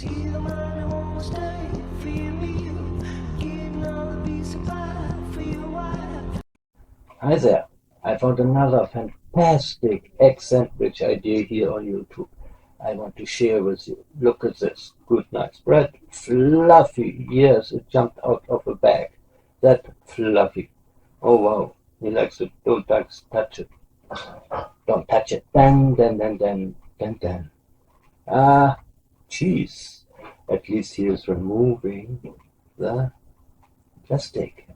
Hi there, I found another fantastic egg sandwich idea here on YouTube. I want to share with you. Look at this. Good nice bread. Fluffy. Yes, it jumped out of a bag. That fluffy. Oh wow. He likes it. Don't touch it. Don't touch it. Then. Cheese. At least he is removing the plastic.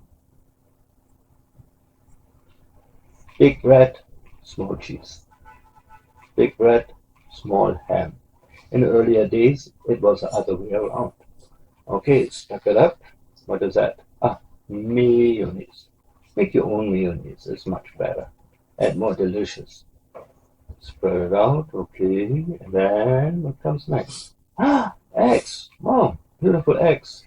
Big bread, small cheese. Big bread, small ham. In earlier days, it was the other way around. Okay, stuck it up. What is that? Mayonnaise. Make your own mayonnaise. It's much better and more delicious. Spread it out. Okay, and then what comes next? Eggs. Oh, beautiful eggs.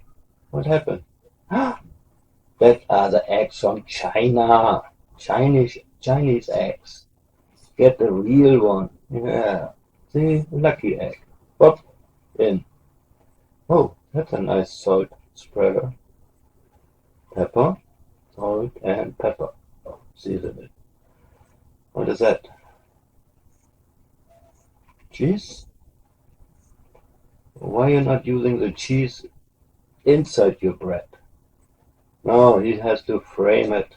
What happened? That are the eggs from China. Chinese eggs. Get the real one. Yeah. See, lucky egg. Pop in. Oh, that's a nice salt spreader. Pepper, salt, and pepper. Season it. What is that? Cheese? Why are you not using the cheese inside your bread? No, he has to frame it.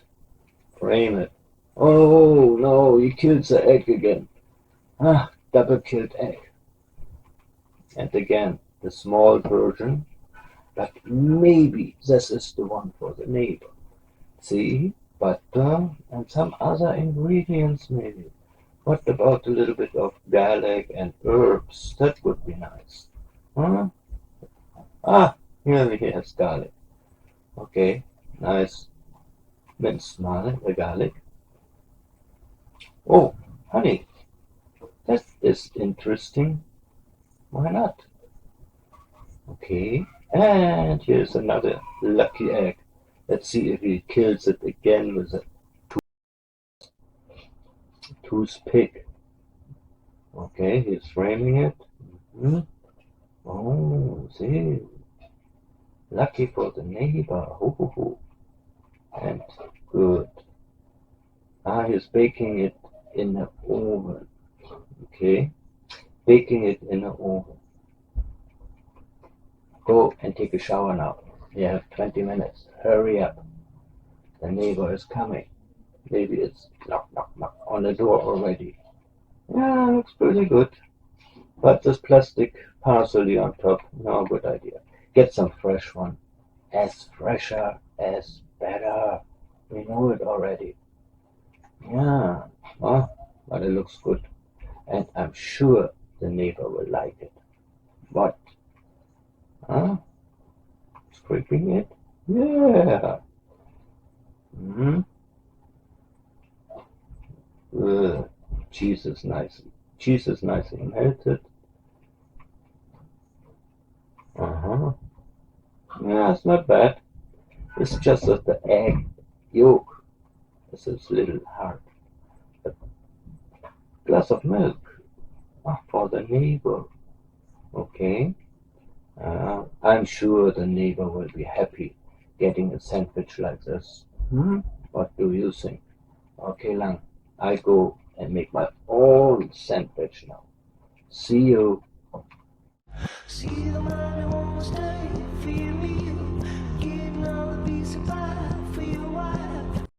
Frame it. Oh no, he killed the egg again. Double killed egg. And again, the small version. But maybe this is the one for the neighbor. See? Butter and some other ingredients maybe. What about a little bit of garlic and herbs? That would be nice. Huh? Here he has garlic. Okay, nice minced garlic. Oh, honey. That is interesting. Why not? Okay, and here's another lucky egg. Let's see if he kills it again with a toothpick. Okay, he's framing it. Oh, see. Lucky for the neighbor. And good. He's baking it in the oven. Okay, baking it in the oven. Go and take a shower now. You have 20 minutes. Hurry up. The neighbor is coming. Maybe it's knock on the door already. Yeah, looks pretty good. But this plastic parsley on top, no good idea. Get some fresh one. As fresher, as better. We know it already. Yeah, but it looks good. And I'm sure the neighbor will like it. What? Scraping it? Yeah. Cheese is nice. Cheese is nicely melted. Yeah, it's not bad. It's just that the egg yolk is a little hard. A glass of milk for the neighbor. Okay. I'm sure the neighbor will be happy getting a sandwich like this. What do you think? Okay, Lang, I go and make my own sandwich now. See you.